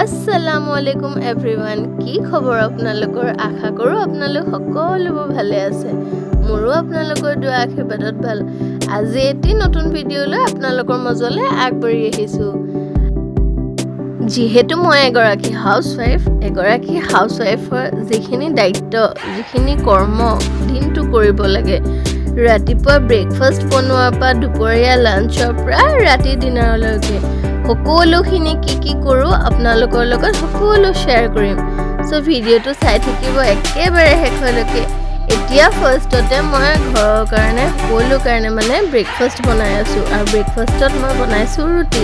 আসসালামু আলাইকুম এভৰিৱান কি খবৰ আপোনালোকৰ আশা কৰো আপোনালোক সকলোবোৰ ভালে আছে মোৰো আপোনালোকৰ দোৱা আশীৰ্বাদত ভাল আজি এটি নতুন ভিডিঅ লৈ আপোনালোকৰ মাজলৈ আগবাঢ়ি আহিছো যিহেতু মই এগৰাকী হাউসৱাইফৰ যিখিনি দায়িত্ব যিখিনি কৰ্ম দিনটো কৰিব লাগে ৰাতিপুৱা ব্ৰেকফাষ্ট বনোৱাৰ পৰা দুপৰীয়া লাঞ্চৰ পৰা ৰাতি ডিনাৰলৈকে সকলোখিনি কি কৰো আপোনালোকৰ লগত সকলো শেয়াৰ কৰিম সো ভিডিঅটো চাই থাকিব একেবাৰে শেষলৈকে এতিয়া ফাৰ্ষ্টতে মই ঘৰৰ কাৰণে সকলো কাৰণে মানে ব্ৰেকফাষ্ট বনাই আছো আৰু ব্ৰেকফাষ্টত মই বনাইছো ৰুটি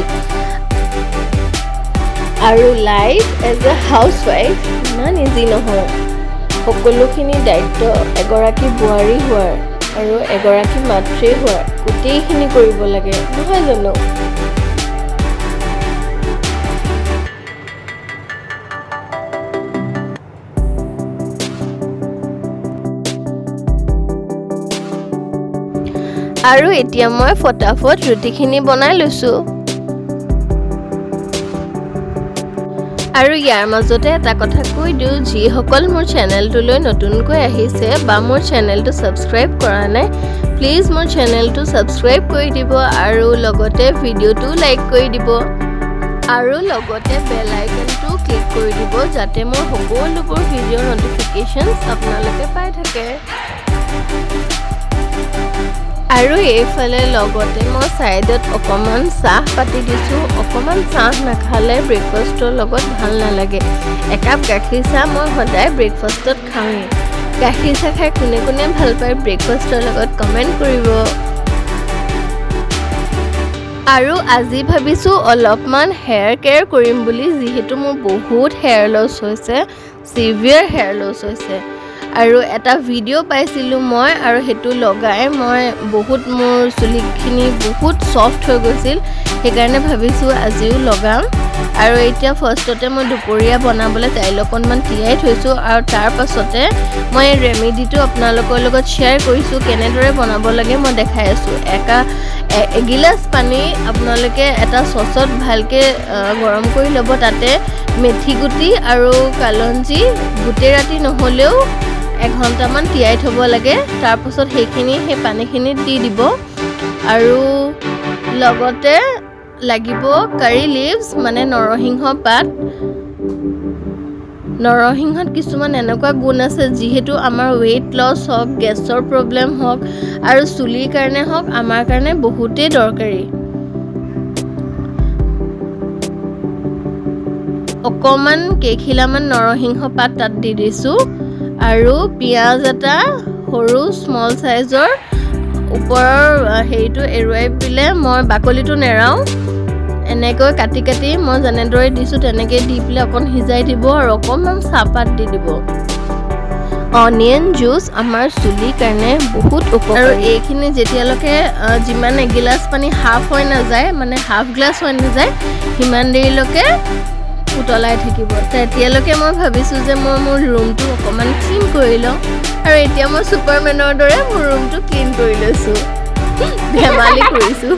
আৰু লাইফ এজ এ হাউসৱাইফ ইমান ইজি নহয় সকলোখিনি দায়িত্ব এগৰাকী বোৱাৰী হোৱাৰ আৰু এগৰাকী মাতৃ হোৱাৰ গোটেইখিনি কৰিব লাগে নহয় জানো আৰু এতিয়া মই ফটাফট ৰুটিখিনি বনাই লৈছো আৰু ইয়াৰ মাজতে এটা কথা কৈ দিও যিসকল মোৰ চেনেলটোলৈ নতুনকৈ আহিছে বা মোৰ চেনেলটো সাবস্ক্ৰাইব কৰা নাই প্লিজ মোৰ চেনেলটো সাবস্ক্ৰাইব কৰি দিব আৰু লগতে ভিডিঅটো লাইক কৰি দিব আৰু লগতে বেল আইকনটো ক্লিক কৰি দিব যাতে মোৰ সকলোবোৰ ভিডিঅ নটিফিকেশনছ আপোনালোকে পাই থাকে আৰু এইফালে লগতে মই সাইডত অকমান চাহ পাতি দিছো অকমান চাহ নাখালে ব্ৰেকফাষ্টৰ লগত ভাল নালাগে একাপ গাখীৰ চাহ মই সদায় ব্ৰেকফাষ্টত খাওঁই গাখীৰ চাহ খাই কোনে কোনে ভাল পায় ব্ৰেকফাষ্টৰ লগত কমেন্ট কৰিব আৰু আজি ভাবিছো অলপমান হেয়াৰ কেয়াৰ কৰিম বুলি যিহেতু মোৰ বহুত হেয়াৰ লছ হৈছে সিভিয়াৰ হেয়াৰ লছ হৈছে আৰু এটা ভিডিঅ পাইছিলো মই আৰু হেতু লগাই মই বহুত মোৰ চুলিখিনি বহুত সফট হৈ গৈছিল সেইকাৰণে ভাবিছো আজিও লগাম আৰু এতিয়া ফাৰ্ষ্টতে মই দুপৰীয়া বনাবলৈ তাইল অকণমান তিয়াই থৈছো আৰু তাৰ পাছতে মই ৰেমেডিটো আপোনালোকৰ লগত শেয়াৰ কৰিছো কেনেদৰে বনাব লাগে মই দেখাই আছো এগিলাস পানী আপোনালোকে এটা সচত ভালকে গৰম কৰি ল'ব তাতে মেথি গুটি আৰু কালঞ্জি গুটে ৰাতি নহলেও 1 ঘণ্টামান তিয়াই থব লাগে তাৰ পাছত সেই পানীখিনি দি দিব আৰু লগতে লাগিব কাৰি লিভস মানে নৰসিংহ পাত নৰসিংহত কিছুমান এনেকুৱা গুণ আছে যিহেতু আমাৰ weight loss হওক গেছৰ প্ৰবলেম হওক আৰু চুলিৰ কাৰণে হওক আমাৰ কাৰণে বহুতেই দৰকাৰী অকমান কেখিলামান নৰসিংহ পাত তাত দি দিছো আৰু পিয়াজ এটা সৰু স্মল সাইজৰ ওপৰৰ হেৰিটো এৰুৱাই পিলে মই বাকলিটো নেৰাও এনেকৈ কাটি মই যেনেদৰে দিছো তেনেকৈ দি পিলে অকন সিজাই দিব আৰু অকমান চাহপাত দি দিব অনিয়ন জুচ আমাৰ চুলিৰ কাৰণে বহুত উপকাৰী আৰু এইখিনি যেতিয়ালৈকে যিমান এগিলাস পানী হাফ হৈ নাযায় মানে হাফ গ্লাস হৈ নাযায় সিমান দেৰিলৈকে উতলাই থাকিব তেতিয়ালৈকে মই ভাবিছো যে মই মোৰ ৰুমটো অকমান ক্লিন কৰি লওঁ আৰু এতিয়া মই সুপাৰমেনৰ দৰে মোৰ ৰুমটো ক্লিন কৰি লৈছো ধেমালি কৰিছো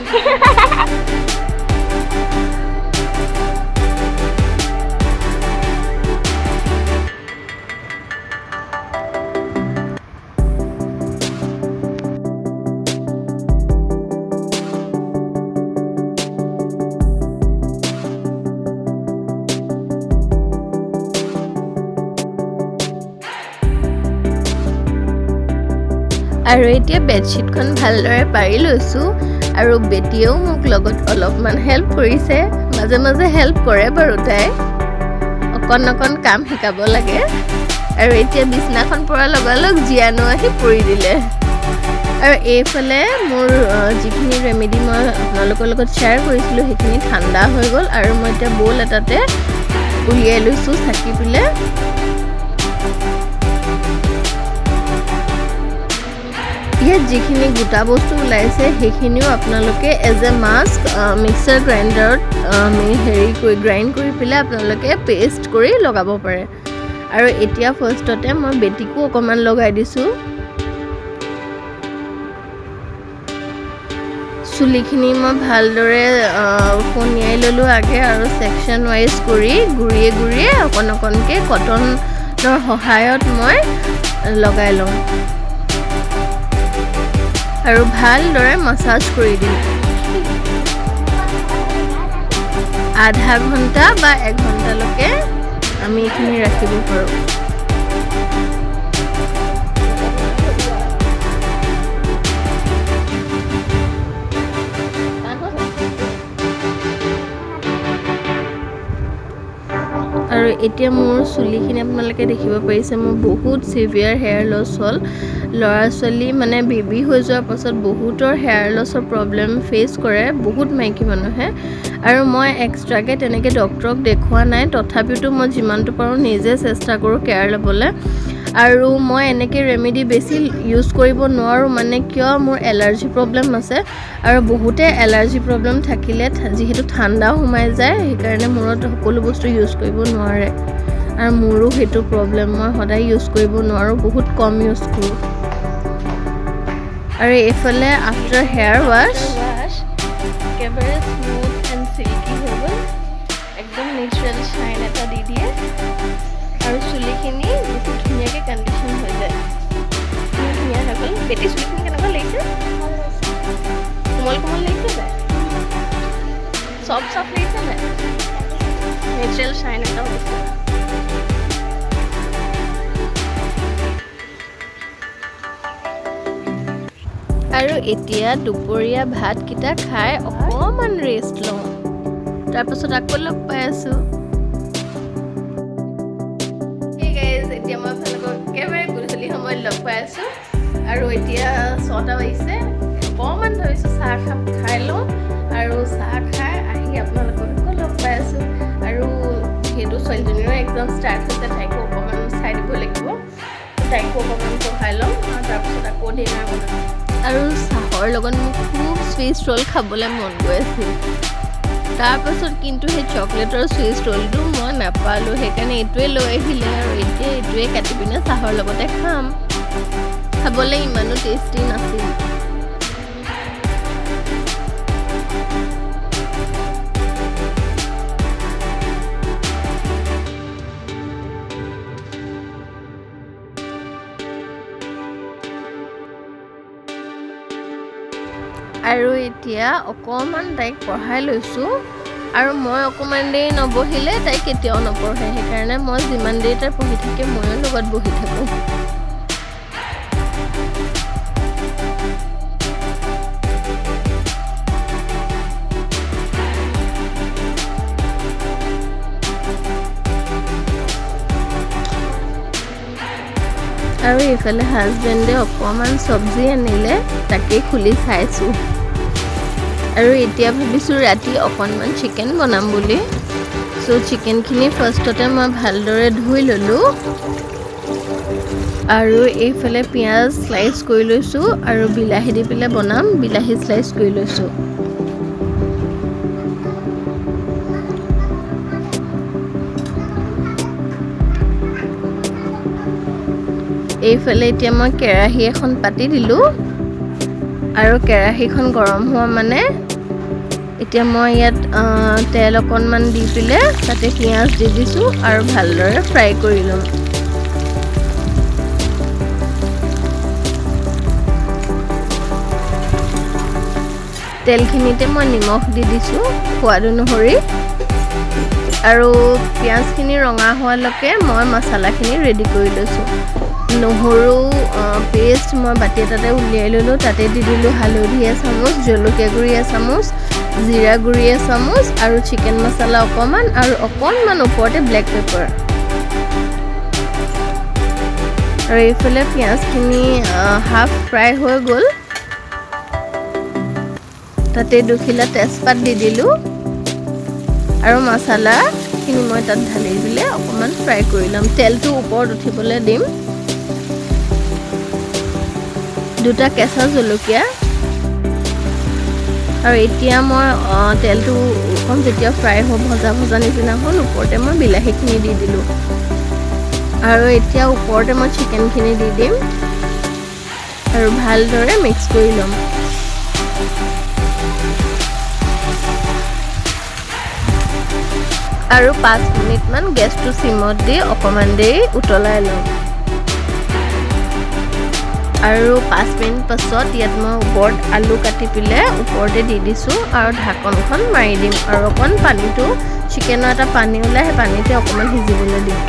আৰু এতিয়া বেডশিটখন ভালদৰে পাৰি লৈছো আৰু বেটিয়েও মোক লগত অলপমান হেল্প কৰিছে মাজে মাজে হেল্প কৰে বাৰু তাই অকণ কাম শিকাব লাগে আৰু এতিয়া বিছনাখন পৰাৰ লগালগ জিয়ানো আহি পৰি দিলে আৰু এইফালে মোৰ যিখিনি ৰেমেডি মই আপোনালোকৰ লগত শ্বেয়াৰ কৰিছিলো সেইখিনি ঠাণ্ডা হৈ গ'ল আৰু মই এতিয়া বল এটাতে উলিয়াই লৈছো চাকি পিলে ইয়াত যিখিনি গোটা বস্তু ওলাইছে সেইখিনিও আপোনালোকে এজ এ মাস্ক মিক্সাৰ গ্ৰাইণ্ডাৰত গ্ৰাইণ্ড কৰি পেলাই আপোনালোকে পেষ্ট কৰি লগাব পাৰে আৰু এতিয়া ফাৰ্ষ্টতে মই বেটিকো অকমান লগাই দিছো চুলিখিনি মই ভালদৰে ফনিয়াই ল'লোঁ আগে আৰু ছেকশ্যন ৱাইজ কৰি গুৰিয়ে গুৰিয়ে অকণ অকণকৈ কটনৰ সহায়ত মই লগাই লওঁ আৰু ভালদৰে মাছাজ কৰি দিওঁ। আধা ঘণ্টা বা 1 ঘণ্টালৈকে আমি এইখিনি ৰাখিব পাৰোঁ। আৰু এতিয়া মোৰ চুলিখিনি আপোনালোকে দেখিব পাৰিছে মোৰ বহুত চিভিয়াৰ হেয়াৰ লছ হ'ল। ল'ৰা ছোৱালী মানে বেবী হৈ যোৱাৰ পাছত বহুতৰ হেয়াৰ লছৰ প্ৰব্লেম ফেচ কৰে বহুত মাইকী মানুহে। আৰু মই এক্সট্ৰাকৈ তেনেকৈ ডক্টৰক দেখুওৱা নাই, তথাপিতো মই যিমানটো পাৰোঁ নিজে চেষ্টা কৰোঁ কেয়াৰ ল'বলৈ। আৰু মই এনেকৈ ৰেমেডি বেছি ইউজ কৰিব নোৱাৰোঁ মানে কিয় মোৰ এলাৰ্জি প্ৰব্লেম আছে আৰু বহুতে এলাৰ্জি প্ৰব্লেম থাকিলে যিহেতু ঠাণ্ডাও সোমাই যায় সেইকাৰণে মূৰত সকলো বস্তু ইউজ কৰিব নোৱাৰে আৰু মোৰো সেইটো প্ৰব্লেম, মই সদায় ইউজ কৰিব নোৱাৰোঁ, বহুত কম ইউজ কৰোঁ। আৰু এইফালে আফটাৰ হেয়াৰ ৱাছ একেবাৰে স্মুথ এণ্ড চিল্কি হৈ গ'ল, একদম নেচাৰেল শ্বাইন এটা দি দিয়ে আৰু চুলিখিনি বহুত ধুনীয়াকৈ কণ্ডিশ্যন হৈ যায়, ধুনীয়া হৈ গ'ল। বেটি চুলিখিনি কেনেকুৱা লাগিছে? কোমল কোমল লাগিছে নাই? চফ্ট চফ্ট লাগিছে নাই? নেচাৰেল শ্বাইন এটা হৈছে। আৰু এতিয়া দুপৰীয়া ভাতকেইটা খাই অকণমান ৰেষ্ট লওঁ, তাৰপাছত আকৌ লগ পাই আছোঁ। এতিয়া মই আপোনালোকক একেবাৰে গধূলি সময়ত লগ পাই আছোঁ আৰু এতিয়া 6টা বাজিছে। অকণমান ভাবিছোঁ চাহ খাই লওঁ আৰু চাহ খাই আহি আপোনালোকক আকৌ লগ পাই আছোঁ। আৰু সেইটো ছোৱালীজনীৰো এক্সাম ষ্টাৰ্ট হৈছে, তাইকো অকণমান চাই দিব লাগিব, তাইকো অকণমান পঢ়াই ল'ম আৰু তাৰপিছত আকৌ ডিনাৰ বনাম। আৰু চাহৰ লগত মোক খুব চুইচ ৰ'ল খাবলৈ মন গৈ আছিল, তাৰপাছত কিন্তু সেই চকলেটৰ চুইচ ৰ'লটো মই নাপালোঁ, সেইকাৰণে এইটোৱে লৈ আহিলে আৰু এতিয়া এইটোৱে কাটি পিনে চাহৰ লগতে খাম। খাবলৈ ইমানো টেষ্টি নাছিল। আৰু এতিয়া অকণমান তাইক পঢ়াই লৈছোঁ আৰু মই অকণমান দেৰি নবহিলে তাই কেতিয়াও নপঢ়ে, সেইকাৰণে মই যিমান দেৰি তাই পঢ়ি থাকে ময়ো লগত বহি থাকোঁ। আৰু এইফালে হাজবেণ্ডে অকণমান চব্জি আনিলে, তাকেই খুলি চাইছোঁ। আৰু এতিয়া ভাবিছোঁ ৰাতি অকণমান চিকেন বনাম বুলি। চ' চিকেনখিনি ফাৰ্ষ্টতে মই ভালদৰে ধুই ল'লোঁ আৰু এইফালে পিঁয়াজ স্লাইচ কৰি লৈছোঁ আৰু বিলাহী দি পেলাই বনাম, বিলাহী স্লাইচ কৰি লৈছোঁ। এইফালে এতিয়া মই কেৰাহী এখন পাতি দিলোঁ আৰু কেৰাহীখন গৰম হোৱা মানে এতিয়া মই ইয়াত তেল অকণমান দি পেলাই তাতে পিঁয়াজ দি দিছোঁ আৰু ভালদৰে ফ্ৰাই কৰি ল'ম। তেলখিনিতে মই নিমখ দি দিছোঁ সোৱাদ অনুসৰি আৰু পিঁয়াজখিনি ৰঙা হোৱালৈকে মই মছলাখিনি ৰেডি কৰি লৈছোঁ। নহৰু পেষ্ট মই বাতি এটাতে উলিয়াই ল'লোঁ, তাতে দি দিলোঁ হালধি এচামুচ, জলকীয়া গুড়ি এচামুচ, জিৰা গুড়ি এচামুচ আৰু চিকেন মছলা অকণমান আৰু অকণমান ওপৰতে ব্লেক পেপাৰ। আৰু এইফালে পিঁয়াজখিনি হাফ ফ্ৰাই হৈ গ'ল, তাতে দুখিলা তেজপাত দি দিলোঁ আৰু মছলাখিনি মই তাত ঢালি দিলে অকণমান ফ্ৰাই কৰি ল'ম। তেলটো ওপৰত উঠিবলৈ দিম। 2টা কেঁচা জলকীয়া আৰু এতিয়া মই তেলটো অকণ যেতিয়া ফ্ৰাই হৈ ভজা নিচিনা হ'ল, ওপৰতে মই বিলাহীখিনি দি দিলোঁ আৰু এতিয়া ওপৰতে মই চিকেনখিনি দি দিম আৰু ভালদৰে মিক্স কৰি ল'ম। আৰু 5 মিনিটমান গেছটো চিমত দি অকণমান দেৰি উতলাই লওঁ আৰু 5 মিনিট পাছত ইয়াত মই ওপৰত আলু কাটি পিলে ওপৰতে দি দিছোঁ আৰু ঢাকনখন মাৰি দিম আৰু অকণ পানীটো চিকেনৰ এটা পানী ওলাই সেই পানীতে অকণমান সিজিবলৈ দিম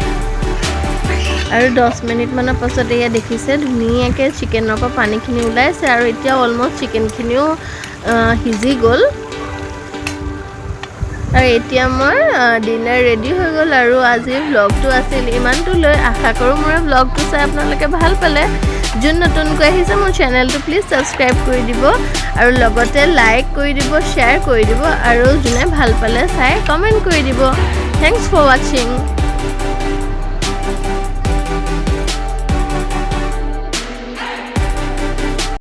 আৰু 10 মিনিটমানৰ পাছত এয়া দেখিছে ধুনীয়াকৈ চিকেনৰ পৰা পানীখিনি ওলাইছে আৰু এতিয়া অলমষ্ট চিকেনখিনিও সিজি গ'ল আৰু এতিয়া মই ডিনাৰ ৰেডি হৈ গ'ল আৰু আজিৰ ব্লগটো আছিল ইমানটো লৈ আশা কৰোঁ মোৰ ব্লগটো চাই আপোনালোকে ভাল পালে যোন নতুনকৈ আহিছে মোৰ চেনেলটো প্লিজ ছাবস্ক্ৰাইব কৰি দিব আৰু লগতে লাইক কৰি দিব শ্বেয়াৰ কৰি দিব আৰু যোনে ভাল পালে চাই কমেণ্ট কৰি দিব থেংকছ ফৰ ৱাচিং